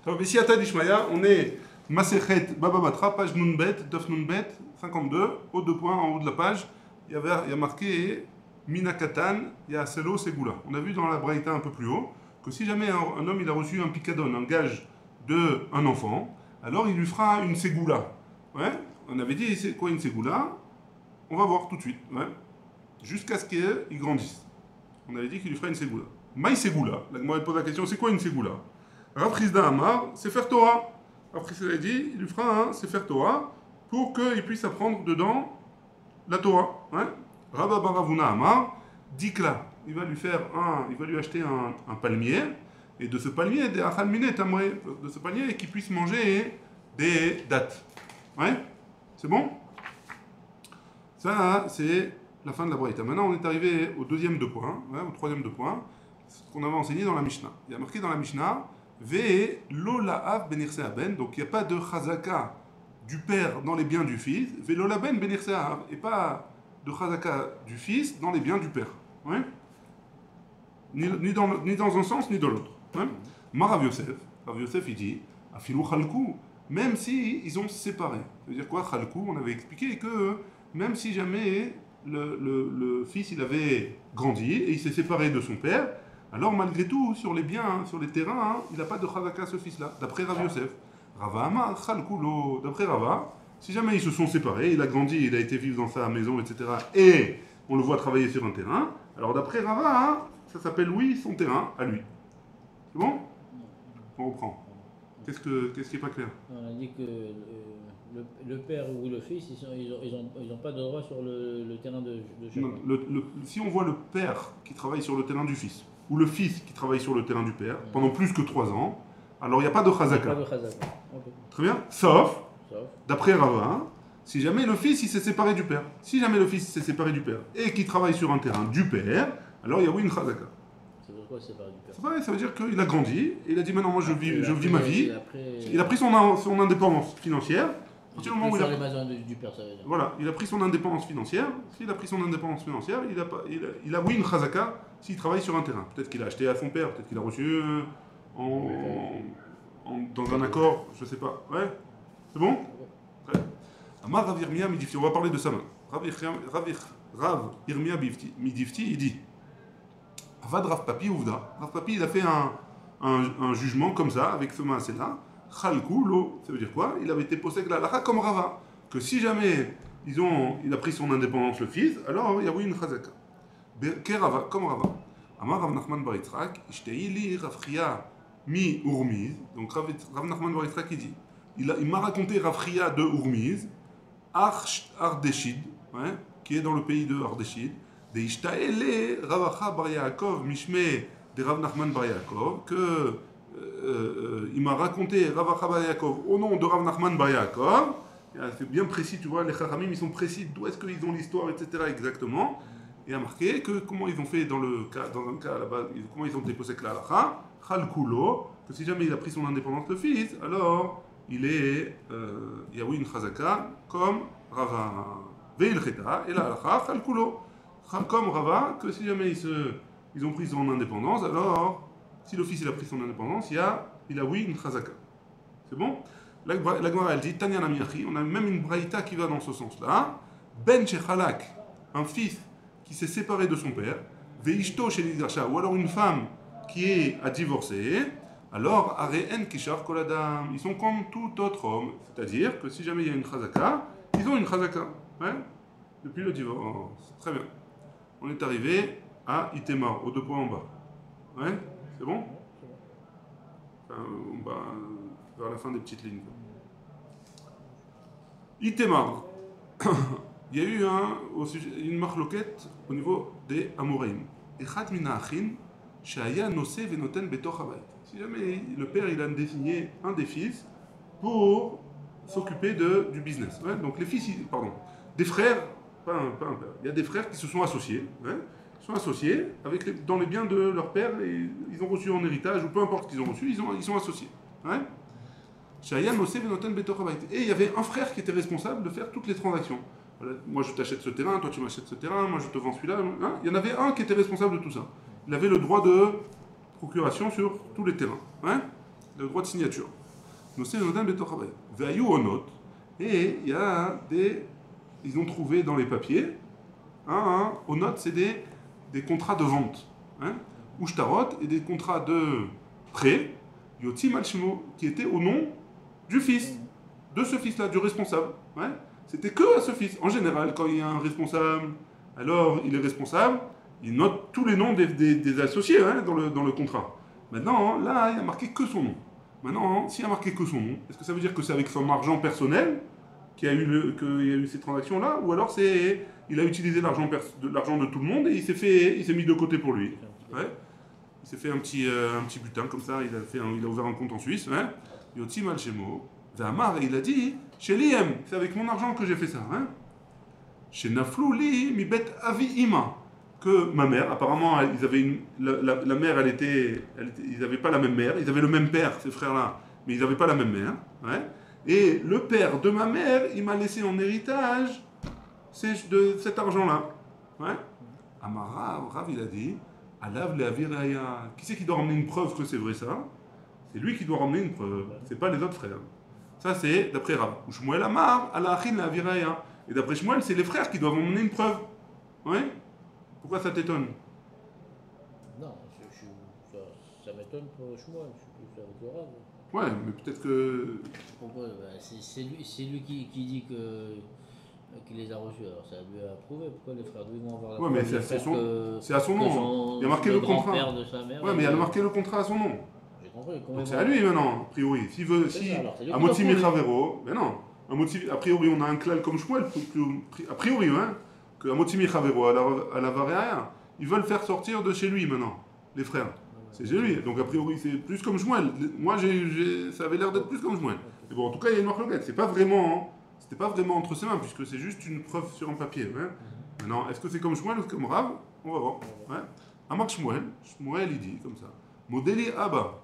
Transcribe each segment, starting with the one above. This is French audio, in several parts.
Alors, ici, à Tadishmaya, on est Masechet Baba Batra, page Nunbet, Daf Nunbet, 52, au deux points, en haut de la page. Il y a marqué Mina Katan, Selo Segula. On a vu dans la Braïta un peu plus haut que si jamais un homme il a reçu un picadon, un gage d'un enfant, alors il lui fera une Segula. Ouais, on avait dit, c'est quoi une Segula? On va voir tout de suite. Ouais. Jusqu'à ce qu'il grandisse. On avait dit qu'il lui ferait une Segula. Maï Segula, la Gemara pose la question, c'est quoi une Segula? Rav Chizda Amar, Sefer Torah. Rav Chizda a dit, il lui fera un Sefer Torah pour qu'il puisse apprendre dedans la Torah. Hein? Rabba Baravuna Amar, Dikla, il va lui acheter un palmier, et de ce palmier, des achalmine tamré, de ce palmier, qu'il puisse manger des dattes. Ouais? C'est bon? Ça, c'est la fin de la braïta. Maintenant, on est arrivé au deuxième deux points, ouais, au troisième deux points, ce qu'on avait enseigné dans la Mishnah. Il y a marqué dans la Mishnah, Ve lo la'av benirse aben, donc il n'y a pas de chazaka du père dans les biens du fils, Ve lo la ben benirse av, et pas de chazaka du fils dans les biens du père. Ouais? Ni dans un sens, ni dans l'autre. Ouais? Ma Rav Yosef, il dit, Afilou chalku, même si ils ont séparé. Ça veut dire quoi, chalku? On avait expliqué que même si jamais le fils il avait grandi et il s'est séparé de son père, alors malgré tout, sur les biens, sur les terrains, il n'a pas de chazaka ce fils-là, d'après Rav Yosef. Rava Amar, chalkulo, d'après Rava, si jamais ils se sont séparés, il a grandi, il a été vivre dans sa maison, etc., et on le voit travailler sur un terrain, alors d'après Rava, hein, ça s'appelle oui, son terrain, à lui. C'est bon? On reprend. Qu'est-ce qui n'est pas clair? On a dit que le père ou le fils, ils ont pas de droit sur le terrain de chacun. Non, si on voit le père qui travaille sur le terrain du fils, ou le fils qui travaille sur le terrain du père, pendant plus que 3 ans, alors il n'y a pas de chazaka. Okay. Très bien. Sauf, d'après Rava, si jamais le fils il s'est séparé du père. Si jamais le fils s'est séparé du père et qu'il travaille sur un terrain du père, alors il y a oui une chazaka. Ça veut dire quoi séparé du père? C'est pareil, ça veut dire qu'il a grandi, et il a dit maintenant moi je vis ma vie. Après, il a pris son indépendance financière. Il moment où il a les maisons du père, ça veut dire. Voilà, il a pris son indépendance financière. S'il a pris son indépendance financière, il a oui une chazaka s'il travaille sur un terrain. Peut-être qu'il a acheté à son père, peut-être qu'il a reçu dans un accord, je sais pas. Ouais, c'est bon? Ouais. Amar Rav Yirmia Midifti, on va parler de ça maintenant. Rav Yirmia Midifti, il dit Avad Rav Papi Ouvda. Rav Papi, il a fait un jugement comme ça, avec ce maasé-là. Chalku lo, ça veut dire quoi? Il avait été possédé la lacha comme Rava. Que si jamais il a pris son indépendance le fils, alors il y a oui une chazaka. Rava, comme Rava. Amar Rav Nachman Bar Yitzhak, Ishteili Rav Chia mi Urmiz. Donc Rav Nachman Bar Yitzhak il dit, il m'a raconté Rav Chia de Urmiz, Ardeshid, ouais, qui est dans le pays de Ardeshid, de Ishtaele Ravacha Bar Yaakov Mishme de Rav Nachman Bar Yaakov, que il m'a raconté Ravacha Bar Yaakov au nom de Rav Nachman Bar Yaakov. C'est bien précis, tu vois, les Chachamim ils sont précis d'où est-ce qu'ils ont l'histoire, etc. exactement. Et a marqué que comment ils ont fait dans un cas là-bas, comment ils ont déposé la halacha, Chalkulo, que si jamais il a pris son indépendance le fils, alors il y a oui une chazaka comme Rava. Veil cheta, et la halacha, Chalkulo. Comme Rava, que si jamais ils ont pris son indépendance, alors si le fils il a pris son indépendance, il a oui une chazaka. C'est bon? La Gemara elle dit Tanya Namiachi, on a même une braïta qui va dans ce sens-là. Ben Shechalak, un fils qui s'est séparé de son père, Veishto Sheligasha, ou alors une femme qui a divorcé, alors Areen Kishar Koladam, ils sont comme tout autre homme. C'est-à-dire que si jamais il y a une chazaka, ils ont une chazaka. Ouais? Depuis le divorce. Très bien. On est arrivé à Itemar, aux deux points en bas. Ouais? C'est bon? Enfin, on va vers la fin des petites lignes. Itemar. Il y a eu une marloquette au niveau des Amorim. Echat mina achin, shaya nosé venoten betoch habayit. Si jamais le père il a désigné un des fils pour s'occuper du business. Ouais, donc les fils, des frères, pas un père. Il y a des frères qui se sont associés. Ouais, sont associés dans les biens de leur père et ils ont reçu en héritage ou peu importe ce qu'ils ont reçu, ils sont associés. Ouais. Shaya nosé venoten betoch habayit. Et il y avait un frère qui était responsable de faire toutes les transactions. Voilà, moi je t'achète ce terrain, toi tu m'achètes ce terrain, moi je te vends celui-là. Hein, il y en avait un qui était responsable de tout ça. Il avait le droit de procuration sur tous les terrains. Hein. le droit de signature. Nosé Nodam Betor Habayit. Ve'ayu Onot. Et il y a des. Ils ont trouvé dans les papiers. Onot, c'est des contrats de vente. Hein, ou shtarot, et des contrats de prêt. Yotzi Malchimo, qui étaient au nom du fils. De ce fils-là, du responsable. Ouais. C'était que à ce fils. En général, quand il y a un responsable, alors il est responsable, il note tous les noms des associés hein, dans le contrat. Maintenant, là, il n'y a marqué que son nom. Maintenant, s'il y a marqué que son nom, est-ce que ça veut dire que c'est avec son argent personnel qu'il y a eu ces transactions-là, ou alors il a utilisé l'argent de tout le monde et il s'est mis de côté pour lui. Ouais. Il s'est fait un petit butin comme ça, il a ouvert un compte en Suisse. Hein. Yotzi Malchemo. Amar, il a dit, chez Liem, c'est avec mon argent que j'ai fait ça. Hein. Chez Naflou li mi bet avi ima, que ma mère, apparemment, ils avaient la mère, ils n'avaient pas la même mère, ils avaient le même père, ces frères-là, mais ils n'avaient pas la même mère. Ouais. Et le père de ma mère, il m'a laissé en héritage de cet argent-là. Ouais. Amar, Rav, il a dit, Alav le aviraya. Qui c'est qui doit ramener une preuve que c'est vrai ça? C'est lui qui doit ramener une preuve, c'est pas les autres frères. Ça, c'est d'après Rav. Ou Shmuel Amar, ala achin la viraya. Et d'après Shmuel, c'est les frères qui doivent emmener une preuve. Oui. Pourquoi ça t'étonne? Non, ça m'étonne pour Shmuel, je suis plus avec le Rav. Ouais, mais peut-être que. Pourquoi c'est lui qui dit qu'il les a reçus, alors ça lui a approuvé. Pourquoi les frères lui vont avoir la preuve? Ouais, mais c'est à son nom. Il y a marqué le contrat. De sa mère, ouais, mais il y a marqué le contrat à son nom. Donc c'est à lui maintenant, a priori. À Moti Michavero, mais non. A priori, on a un clal comme Shmuel, a priori, hein, que à Moti Michavero, à la Varéa, ils veulent faire sortir de chez lui maintenant, les frères. C'est chez lui. Donc a priori, c'est plus comme Shmuel. Moi, ça avait l'air d'être plus comme Shmuel. Mais bon, en tout cas, il y a une marque loquette. C'était pas vraiment entre ses mains, puisque c'est juste une preuve sur un papier. Hein. Maintenant, est-ce que c'est comme Shmuel ou comme Rav? On va voir. Ouais. Amar Shmuel, il dit comme ça. Modeli Abba.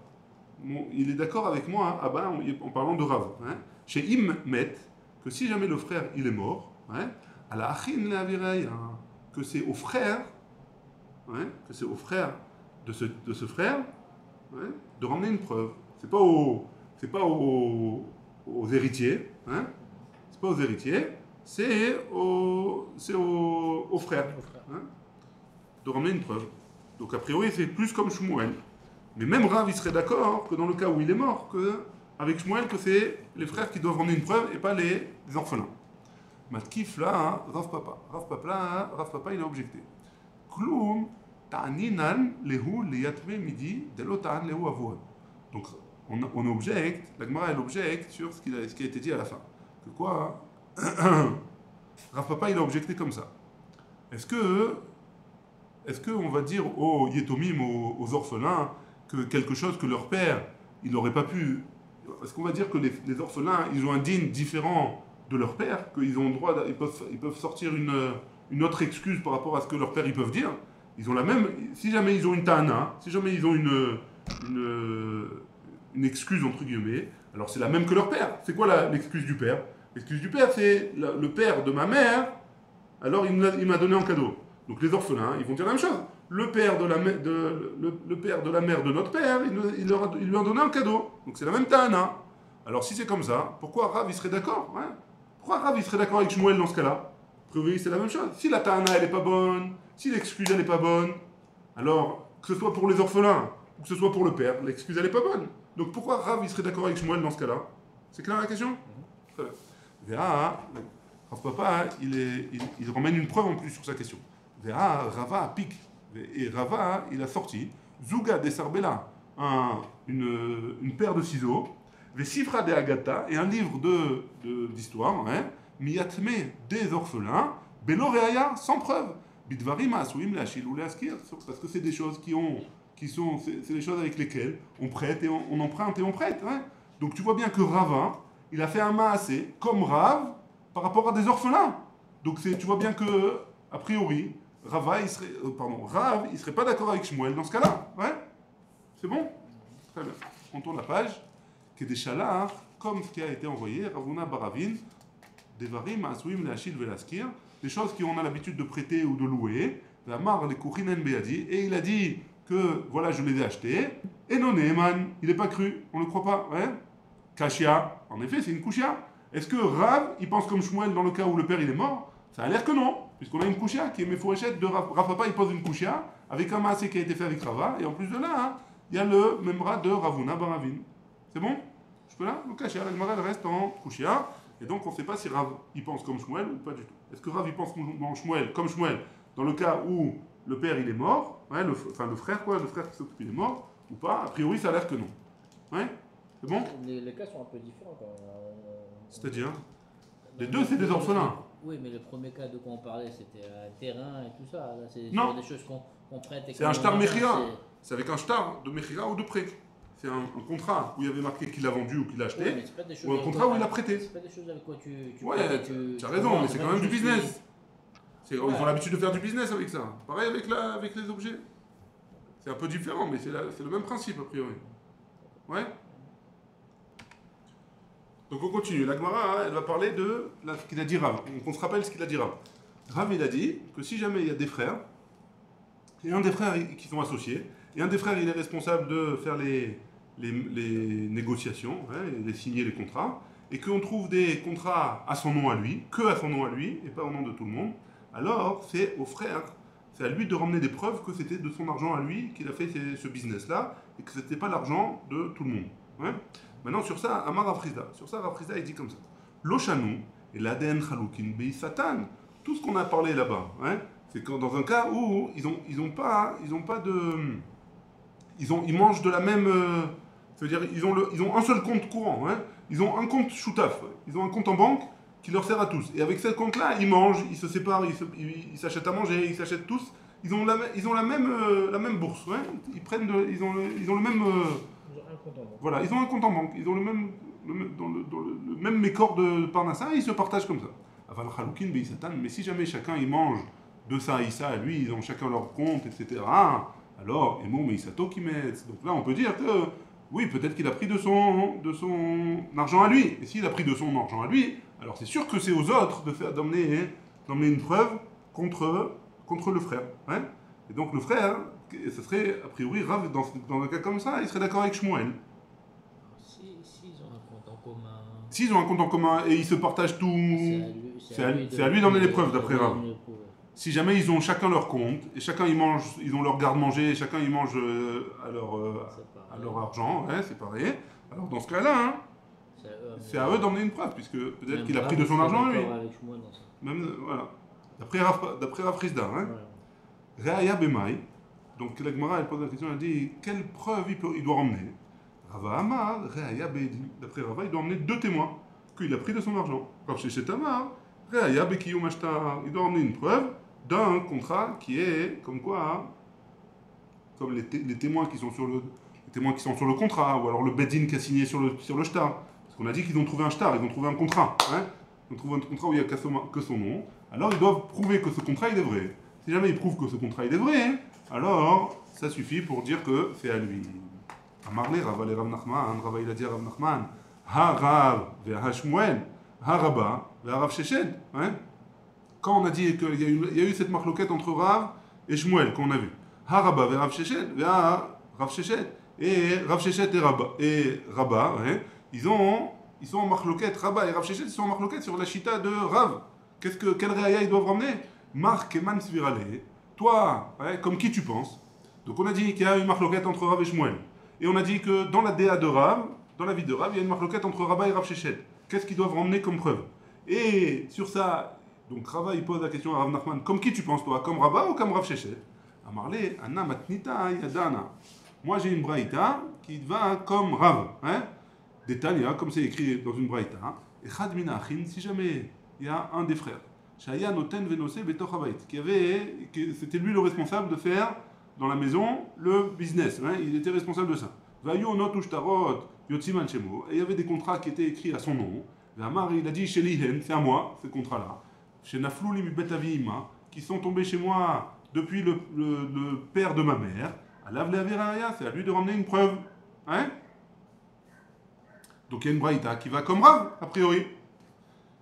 Il est d'accord avec moi, hein, en parlant de Rav. Hein, chez Im Met, que si jamais le frère il est mort, hein, à la Achin la Viraya, que c'est au frère, hein, de ce frère, hein, de ramener une preuve. C'est pas aux héritiers, hein, c'est pas aux héritiers, c'est aux frères, hein, de ramener une preuve. Donc a priori c'est plus comme Shmuel. Mais même Rav, il serait d'accord que dans le cas où il est mort, avec Shmuel, que c'est les frères qui doivent ramener une preuve et pas les orphelins. Matkif là, hein, Rav Papa, il a objecté. Kloum ta'aninan lehu liyatme midi delo ta'an lehu avon. Donc on objecte, la Gemara elle objecte sur ce qui a été dit à la fin. Que quoi Rav Papa il a objecté comme ça. Est-ce que on va dire aux Yetomim, aux orphelins, que quelque chose que leur père, il n'aurait pas pu... Est-ce qu'on va dire que les orphelins, ils ont un digne différent de leur père, qu'ils ont le droit, ils peuvent sortir une autre excuse par rapport à ce que leur père, ils peuvent dire? Ils ont la même... Si jamais ils ont une ta'ana, si jamais ils ont une excuse, entre guillemets, alors c'est la même que leur père. C'est quoi l'excuse du père? L'excuse du père, c'est le père de ma mère, alors il m'a donné en cadeau. Donc les orphelins, ils vont dire la même chose. Le père de la mère de notre père, il lui a donné un cadeau. Donc c'est la même ta'ana. Alors si c'est comme ça, pourquoi Rav il serait d'accord, hein? Pourquoi Rav il serait d'accord avec Shmuel dans ce cas-là? A priori c'est la même chose. Si la ta'ana elle est pas bonne, si l'excuse elle est pas bonne, alors que ce soit pour les orphelins ou que ce soit pour le père, l'excuse elle est pas bonne. Donc pourquoi Rav il serait d'accord avec Shmuel dans ce cas-là? C'est clair la question? Très bien. Rav Papa, il ramène une preuve en plus sur sa question. Rava pique. Et Rava, il a sorti Zuga de Sarbella, une paire de ciseaux, Vesifra de Agata, et un livre d'histoire, hein, Miyatme des orphelins, Beloreaya, sans preuve, Bidvarima, Asouim, Lachil ou Laskir, parce que c'est des choses c'est des choses avec lesquelles on prête et on emprunte et on prête. Hein. Donc tu vois bien que Rava, il a fait un maasé comme Rav par rapport à des orphelins. Donc tu vois bien que, a priori, Rav, il serait pas d'accord avec Shmuel dans ce cas-là. Ouais? C'est bon? Très bien. On tourne la page. Kedeshala, comme ce qui a été envoyé, Ravuna Baravin, Devarim, Asouim, Leachil, Velaskir, des choses qu'on a l'habitude de prêter ou de louer, Vamar, les Kourinen Beadi, et il a dit que voilà, je les ai achetés, et non, Neeman, il n'est pas cru, on ne le croit pas, ouais. Kashia, en effet, c'est une Kushia. Est-ce que Rav, il pense comme Shmuel dans le cas où le père il est mort? Ça a l'air que non, puisqu'on a une Kushia qui est Mefourechette de Rav. Rav Papa, il pose une Kushia avec un maasé qui a été fait avec Rava, et en plus de là, hein, il y a le Memra de Ravuna Baravin. C'est bon? Je peux là? Donc Kashia, la Gemara, elle reste en Kushia, et donc on ne sait pas si Rav, il pense comme Shmuel ou pas du tout. Est-ce que Rav, il pense comme Shmuel, dans le cas où le père il est mort, ouais, le frère quoi, le frère qui s'occupe il est mort, ou pas? A priori, ça a l'air que non. Ouais? C'est bon? Les cas sont un peu différents quand même. C'est-à-dire? Les deux, c'est des orphelins. Oui, mais le premier cas de quoi on parlait, c'était un terrain et tout ça. Là, c'est Non. des choses qu'on prête. C'est un shtar mechira. C'est avec un shtar de mechira ou de prêt. C'est un contrat où il y avait marqué qu'il a vendu ou qu'il a acheté, mais pas des choses ou un contrat où il a prêté. C'est pas des choses avec quoi tu ouais, tu as raison, mais c'est quand même du business. Ils ont l'habitude de faire du business avec ça. Pareil avec les objets. C'est un peu différent, mais c'est le même principe a priori. Ouais. Donc on continue. La Gemara, elle va parler de ce qu'il a dit Rav. Donc on se rappelle ce qu'il a dit Rav. Rav, il a dit que si jamais il y a des frères, et un des frères qui sont associés, et un des frères il est responsable de faire les négociations, hein, et les signer les contrats, et qu'on trouve des contrats à son nom à lui, que à son nom à lui, et pas au nom de tout le monde, alors c'est au frère, c'est à lui de ramener des preuves que c'était de son argent à lui qu'il a fait ce business-là, et que c'était pas l'argent de tout le monde. Ouais. Maintenant, sur ça, Amar Rafrizda. Sur ça, Rafrizda, il dit comme ça. L'Oshanu et l'ADN Chaloukin Bei Satan. Tout ce qu'on a parlé là-bas, hein, c'est que dans un cas où ils mangent de la même. C'est-à-dire, ils ont un seul compte courant. Hein, ils ont un compte Shoutaf. Ils ont un compte en banque qui leur sert à tous. Et avec ce compte-là, ils mangent, ils se séparent, ils s'achètent à manger, ils s'achètent tous. Ils ont la même bourse. Ouais, ils ont le même. Voilà, ils ont un compte en banque, ils ont le même mécor de Parnassa et ils se partagent comme ça. Aval Chaloukin Bei Satan, mais si jamais chacun il mange de ça et ça, lui, ils ont chacun leur compte, etc. Alors, Emo Meisato qui met. Donc là, on peut dire que, oui, peut-être qu'il a pris de son argent à lui. Et s'il a pris de son argent à lui, alors c'est sûr que c'est aux autres d'emmener une preuve contre le frère. Hein, et donc le frère. Et ce serait, a priori, Rav, dans un cas comme ça, il serait d'accord avec Shmuel. S'ils ont un compte en commun... S'ils ont un compte en commun et ils se partagent tout... C'est à lui d'emmener les preuves, d'après Rav. Si jamais ils ont chacun leur compte, et chacun ils ont leur garde-manger, et chacun ils mange à leur argent, ouais, séparé, alors dans ce cas-là, hein, c'est à eux d'emmener une preuve, puisque peut-être qu'il a pris de son argent, lui. Même, voilà. D'après Rav Rizda, hein. Reaya Bemai. Donc la Gemara, elle pose la question, elle dit quelle preuve il doit ramener? Rava Amar, Reaya Bedim. D'après Rava, il doit emmener 2 témoins qu'il a pris de son argent. Rav Sheshet Amar, Reaya Bekiyum Ashtar. Il doit emmener une preuve d'un contrat qui est comme quoi, comme les témoins qui sont sur le contrat, ou alors le Bedin qui a signé sur le shtar. Parce qu'on a dit qu'ils ont trouvé un shtar, ils ont trouvé un contrat. Hein, ils ont trouvé un contrat où il n'y a que son nom. Alors ils doivent prouver que ce contrat il est vrai. Si jamais ils prouvent que ce contrat il est vrai, hein, alors, ça suffit pour dire que c'est à lui. Amarle, Rav le Rav Nachman, Rav il a dit à Rav Nachman, Ha Rav, Ve'ha Shmuel, Ha Rabba, Ve'ha Rav Sheshed. Quand on a dit qu'il y a eu cette marloquette entre Rav et Shmuel, qu'on a vu. Ha Rabba, Ve'ha Rav Sheshed, Ve'ha Rav Sheshed. Et Rav Sheshed et Rabba, hein, ils sont en marloquette, Rabba et Rav Sheshed, ils sont en marloquette sur la chita de Rav. Quel réaïa ils doivent ramener? Mark Eman Svirale. Toi, ouais, comme qui tu penses? Donc on a dit qu'il y a une marloquette entre Rav et Shmuel. Et on a dit que dans la DA de Rav, dans la vie de Rav, il y a une marloquette entre Rabba et Rav Sheshed. Qu'est-ce qu'ils doivent ramener comme preuve? Et sur ça, donc Rava il pose la question à Rav Nachman, comme qui tu penses toi? Comme Rabba ou comme Rav Sheshed? Amarle, Anna Matnita Yadana. Moi j'ai une braïta qui va comme Rav. Hein? Des Tanya, comme c'est écrit dans une braïta. Et Chad Mina Achin, si jamais il y a un des frères. Shaya Noten Venose Betoch Habayit, c'était lui le responsable de faire dans la maison le business, hein, il était responsable de ça. Vayu Not Ushtarot Yotziman Shemo, et il y avait des contrats qui étaient écrits à son nom. Amar il a dit chez Lihen, c'est à moi ces contrats-là. Chez Naflou Limi Bet Avima, qui sont tombés chez moi depuis le père de ma mère. Alav Le'aviraya, c'est à lui de ramener une preuve, hein. Donc il y a une braïta qui va comme Rav a priori.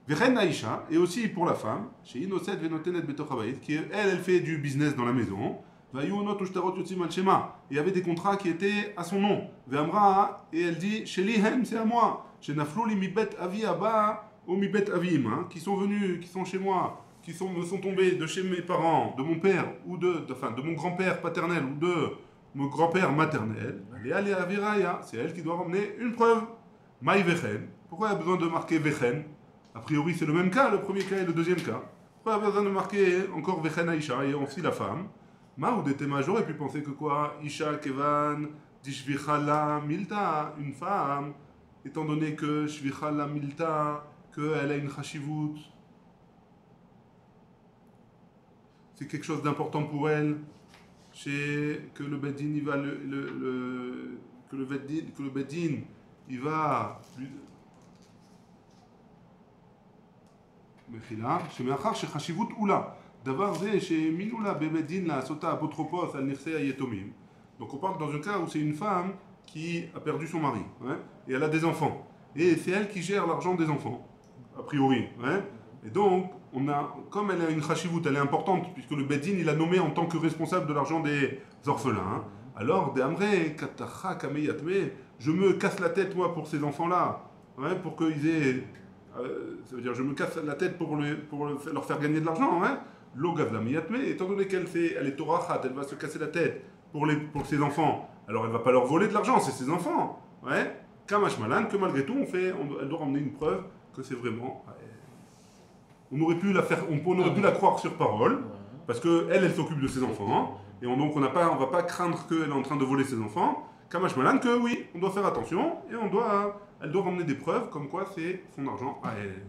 Vechen Aïcha, et aussi pour la femme, chez Inoset Venotenet Betoch Habayit, qui elle fait du business dans la maison, Il y avait des contrats qui étaient à son nom. Et elle dit, Shelihem, c'est à moi. Qui sont venus, qui sont chez moi, me sont tombés de chez mes parents, de mon père, ou de mon grand-père paternel, ou de mon grand-père maternel. C'est elle qui doit ramener une preuve. Maï vechen. Pourquoi il y a besoin de marquer vechen? A priori, c'est le même cas, le premier cas et le deuxième cas. Pourquoi il y a besoin de marquer encore vechen Aïcha et aussi la femme? Ou des témas, j'aurais pu penser que quoi? Isha kevan dishvichala milta, une femme, étant donné que shvichala milta, qu'elle a une chashivut, c'est quelque chose d'important pour elle, que le beddin il va que le beddin il va מחילה, שמאחר שחשיבות אולה, דבר זה שהאמינו לה בבית דין לעשותה אפוטרופוס על נכסי היתומים. Donc on parle dans un cas où c'est une femme qui a perdu son mari, hein, et elle a des enfants. Et c'est elle qui gère l'argent des enfants, a priori. Hein. Et donc, comme elle a une chashivut, elle est importante, puisque le Beddin, il a nommé en tant que responsable de l'argent des orphelins. Hein. Alors, je me casse la tête, moi, pour ces enfants-là, hein, pour qu'ils aient... ça veut dire, je me casse la tête pour leur faire gagner de l'argent. Hein. Étant donné elle est torachat, elle va se casser la tête pour ses enfants, alors elle ne va pas leur voler de l'argent, c'est ses enfants. Ouais. Kamash Malan, que malgré tout, elle doit ramener une preuve que c'est vraiment... On aurait pu la croire sur parole, parce qu'elle s'occupe de ses enfants, et donc on ne va pas craindre qu'elle est en train de voler ses enfants. Kamash Malan, que oui, on doit faire attention, et elle doit ramener des preuves comme quoi c'est son argent à elle.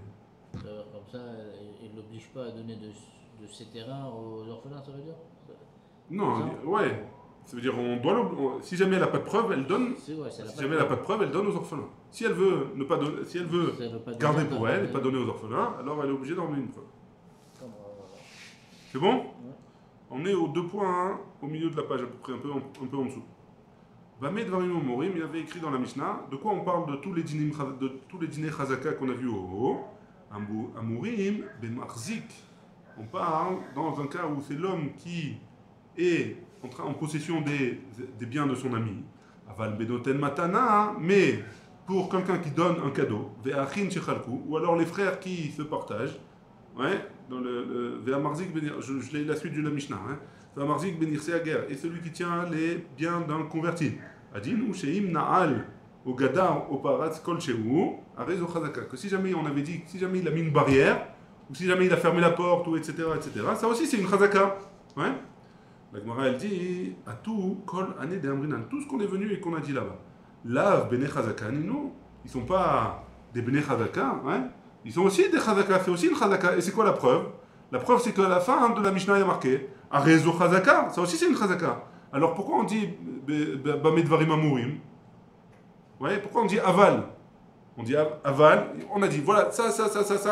Comme ça, il ne l'oblige pas à donner de ses terrains aux orphelins, ça veut dire? Non, ouais. Ça veut dire si jamais elle n'a pas de preuve, elle donne. Si jamais elle n'a pas de preuve, elle donne aux orphelins. Si elle veut garder pour elle et pas donner aux orphelins, alors elle est obligée d'en donner une preuve. C'est bon? Ouais. On est aux 2.1 au milieu de la page à peu près, un peu en dessous. Bamed Varim Morim, il avait écrit dans la Mishnah. De quoi on parle de tous les dîners Chazaka qu'on a vus au haut? Amurim Bemarzik. On parle dans un cas où c'est l'homme qui est en possession des biens de son ami. Aval Benoten Matana, mais pour quelqu'un qui donne un cadeau, Ve'achin Shechalku, ou alors les frères qui se partagent, ouais, dans le Ve'amarzik, je l'ai la suite de la Mishnah, hein, Ve'amarzik Benirse Ager, et celui qui tient les biens d'un converti. Adin ou Sheim Na'al, au Gadar, au Paratz Kolchehu, Arezo Chazaka, que si jamais on avait dit, si jamais il a mis une barrière, ou si jamais il a fermé la porte, ou etc., ça aussi c'est une Chazaka. Ouais. La Gemara elle dit à tout kol année des amrinan, tout ce qu'on est venu et qu'on a dit là-bas. Lav bene chazaka nino, ils sont pas des bene chazaka, hein. Ils sont aussi des chazaka, c'est aussi une chazaka. Et c'est quoi la preuve? La preuve c'est qu'à la fin de la Mishnah il y a marqué arezo chazaka, ça aussi c'est une chazaka. Alors pourquoi on dit bamed varim amurim? Ouais, pourquoi on dit aval? On dit aval, on a dit voilà ça,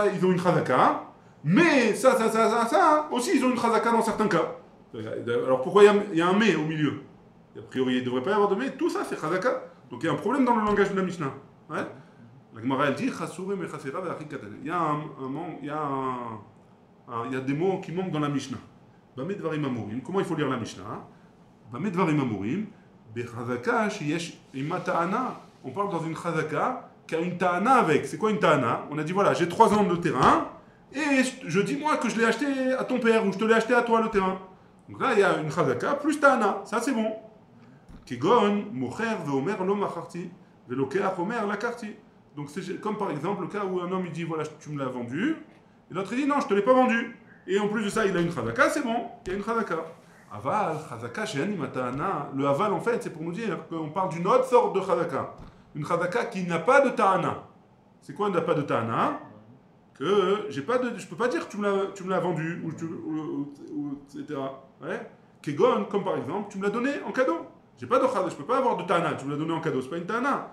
ils ont une chazaka, mais ça aussi ils ont une chazaka dans certains cas. Alors pourquoi il y a un mais au milieu? A priori, il ne devrait pas y avoir de mais. Tout ça, c'est chazaka. Donc il y a un problème dans le langage de la Mishnah. Ouais? La Gemara, elle dit il y a des mots qui manquent dans la Mishnah. Bamed Varim Amurim. Comment il faut lire la Mishnah? Bamed Varim Amurim. Bechazaka, sheyesh ima ta'ana. On parle dans une chazaka qui a une ta'ana avec. C'est quoi une ta'ana? On a dit voilà, j'ai 3 ans de terrain et je dis moi que je l'ai acheté à ton père ou je te l'ai acheté à toi le terrain. Donc là, il y a une chazaka plus ta'ana. Ça, c'est bon. Kegon, mocher, veomer, lo macharti, velokeach, omer, la karti. Donc c'est comme par exemple le cas où un homme il dit voilà, tu me l'as vendu, et l'autre il dit non, je te l'ai pas vendu. Et en plus de ça, il a une chazaka, c'est bon, il y a une chazaka. Aval, chazaka, she'ani mata'ana. Le aval, en fait, c'est pour nous dire qu'on parle d'une autre sorte de chazaka. Une chazaka qui n'a pas de ta'ana. C'est quoi n'a pas de ta'ana? Que je peux pas dire que tu me l'as vendu, etc. Ouais. Kegon, comme par exemple, tu me l'as donné en cadeau. Je peux pas avoir de ta'ana, tu me l'as donné en cadeau, c'est pas une ta'ana.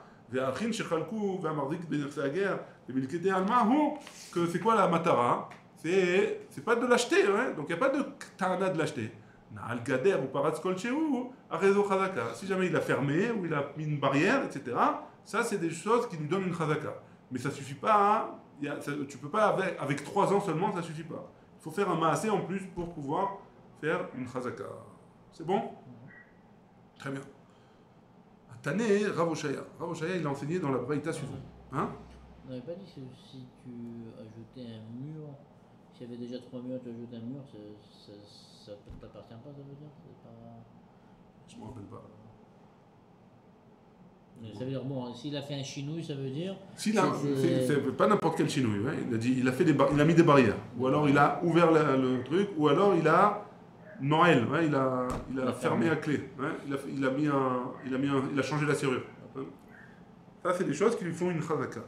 Que c'est quoi la matara? C'est pas de l'acheter, hein? Donc il n'y a pas de ta'ana de l'acheter. Si jamais il a fermé ou il a mis une barrière, etc., ça c'est des choses qui lui donnent une chazaka. Mais ça suffit pas, hein? Tu peux pas avec 3 ans seulement, ça suffit pas. Il faut faire un maasé en plus pour pouvoir faire une chazaka. C'est bon? Très bien. Tané, Rav Oshaya. Rav Oshaya, il a enseigné dans la Braïta suivante. Hein? On n'avait pas dit que si tu ajoutais un mur, s'il y avait déjà 3 murs, tu ajoutes un mur, ça ne t'appartient pas, ça veut dire? Je ne me rappelle pas. Ça veut dire, bon, s'il a fait un chinouille, ça veut dire. C'est pas n'importe quel chinouille. Ouais. Il a mis des barrières. Ou alors il a ouvert le truc, ou alors il a Noël, ouais, il a fermé à clé. Ouais. Il a changé la serrure. Ça, c'est des choses qui lui font une chazaka.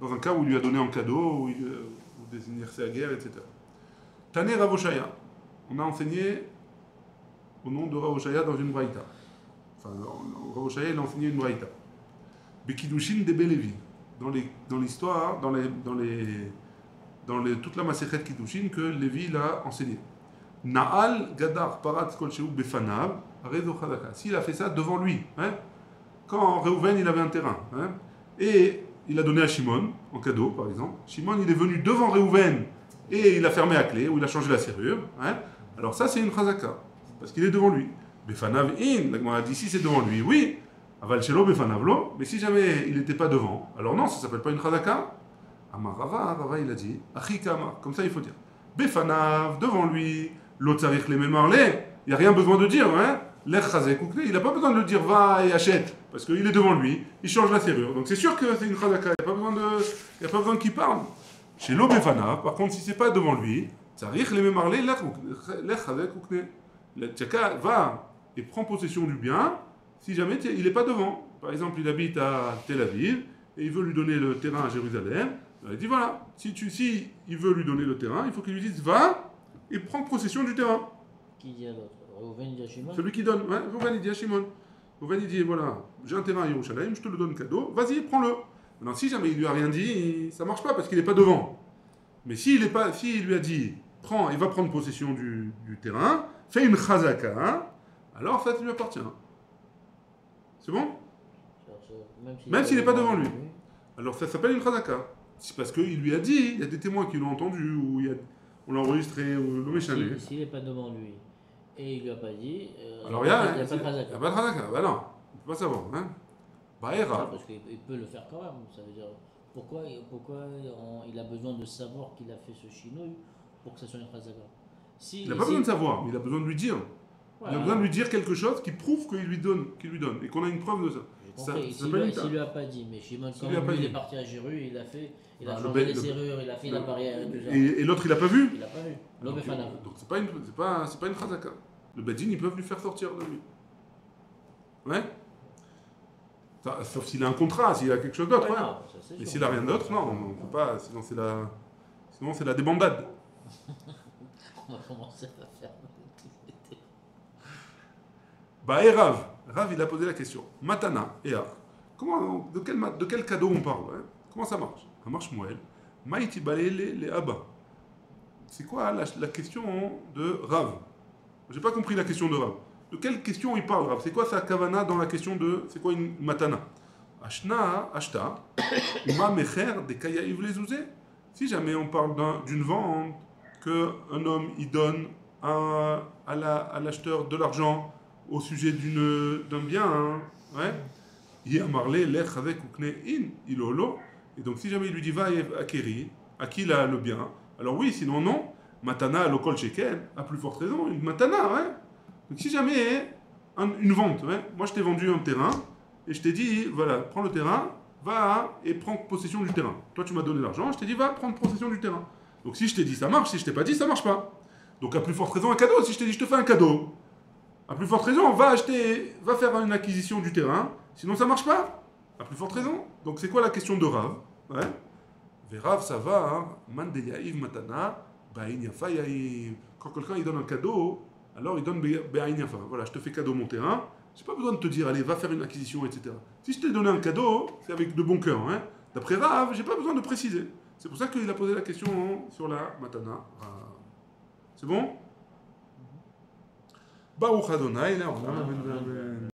Dans un cas où il lui a donné en cadeau, ou des anniversaires à guerre, etc. Tané Rav Oshaya. On a enseigné au nom de Rav Oshaya dans une braïta. Enfin, Rav Oshaya, il a enseigné une braïta. Bekidushin de Belevi. Dans l'histoire, toute la Masechet Kidushin que Lévi l'a enseigné. Naal Gadar Parat Kolcheu Befanav Rezo Chazaka. S'il a fait ça devant lui, hein, quand Reuven il avait un terrain, hein, et il a donné à Shimon en cadeau, par exemple. Shimon il est venu devant Reuven et il a fermé à clé ou il a changé la serrure. Hein, alors ça c'est une Chazaka parce qu'il est devant lui. Befanav in, la Gemara dit ici c'est devant lui, oui. Aval Shelo Befanav lo, mais si jamais il n'était pas devant, alors non, ça s'appelle pas une Chazaka. Amar Rava il a dit Achikama, comme ça il faut dire. Befanav devant lui. L'autre s'arrive les mêmes il n'y a rien besoin de dire, hein. L'air chazek ou il n'a pas besoin de le dire va et achète, parce qu'il est devant lui, il change la serrure. Donc c'est sûr que c'est une chazaka, il n'y a pas besoin qu'il parle. Chez l'obefana, par contre, si c'est pas devant lui, ça arrive les mêmes l'air chazek ou le tchaka va et prend possession du bien, si jamais il n'est pas devant. Par exemple, il habite à Tel Aviv et il veut lui donner le terrain à Jérusalem. Il dit voilà, si il veut lui donner le terrain, il faut qu'il lui dise va. Il prend possession du terrain. Qui dit à l'autre? Reuven dit à Shimon? Celui qui donne. Ouais, Reuven il dit à Shimon. Reuven il dit voilà, j'ai un terrain à Yerushalayim, je te le donne cadeau, vas-y, prends-le. Maintenant, si jamais il lui a rien dit, ça marche pas parce qu'il n'est pas devant. Mais s'il lui a dit prends, il va prendre possession du terrain, fais une chazaka, alors ça lui appartient. C'est bon? Même s'il n'est pas devant lui. Alors ça s'appelle une chazaka. C'est parce qu'il lui a dit, il y a des témoins qui l'ont entendu, ou on l'a enregistré, ou l'ont échappé. S'il n'est pas devant lui et il lui a pas dit, alors il n'y a pas de chazaka. Il n'y a pas de chazaka. Bah non, on ne peut pas savoir. Hein. Bah, Era. Parce qu'il peut le faire quand même. Ça veut dire, pourquoi il a besoin de savoir qu'il a fait ce chinouille pour que ça soit une chazaka? Il n'a pas besoin de savoir, mais il a besoin de lui dire. Ouais, il a besoin de lui dire quelque chose qui prouve qu'il lui donne, et qu'on a une preuve de ça. S'il lui a pas dit, mais Shimon, quand il est parti à Jéru, il a changé les serrures, il a fait la barrière et tout ça. Et l'autre, il n'a pas vu? Il n'a pas vu. L'homme est fanat. Donc c'est pas une chazaka. Le Badin, ils peuvent lui faire sortir de lui. Ouais? Sauf s'il a un contrat, s'il a quelque chose d'autre. Ouais, ouais. Et s'il n'a rien d'autre, non, on ne peut pas. Sinon, c'est la débandade. On va commencer à faire. Bah, et Rav, il a posé la question. Matana, et Ar. De quel cadeau on parle, hein? Comment ça marche? Ça marche Moël. Maïti balele les abba. C'est quoi la question de Rav? J'ai pas compris la question de Rav. De quelle question il parle, Rav? C'est quoi sa kavana dans la question de. C'est quoi une matana? Ashna, ashta, ma mecher de kayaïv les ouzé. Si jamais on parle d'une vente, qu'un homme il donne à l'acheteur de l'argent au sujet d'un bien, hein, ouais. Il a marlé l'air avec ukne in ilolo. Et donc si jamais il lui dit va acquérir, à qui il a le bien, alors oui, sinon non. Matana lokol shekel, à plus forte raison, une matana, ouais. Donc si jamais une vente, ouais. Moi je t'ai vendu un terrain et je t'ai dit voilà, prends le terrain, va et prends possession du terrain. Toi tu m'as donné l'argent, je t'ai dit va prendre possession du terrain. Donc si je t'ai dit ça marche, si je t'ai pas dit ça marche pas. Donc à plus forte raison un cadeau. Si je t'ai dit je te fais un cadeau. À plus forte raison, va faire une acquisition du terrain, sinon ça marche pas. À plus forte raison. Donc c'est quoi la question de Rav? Ouais. Rav, ça va, hein. Man de yaïv matana, ba'in yafa yaïv. Quand quelqu'un il donne un cadeau, alors il donne ba'in yafa. Voilà, je te fais cadeau mon terrain, j'ai pas besoin de te dire, allez, va faire une acquisition, etc. Si je t'ai donné un cadeau, c'est avec de bon cœur, hein. D'après Rav, j'ai pas besoin de préciser. C'est pour ça qu'il a posé la question sur la matana. C'est bon? Baruch Adonai, là, on a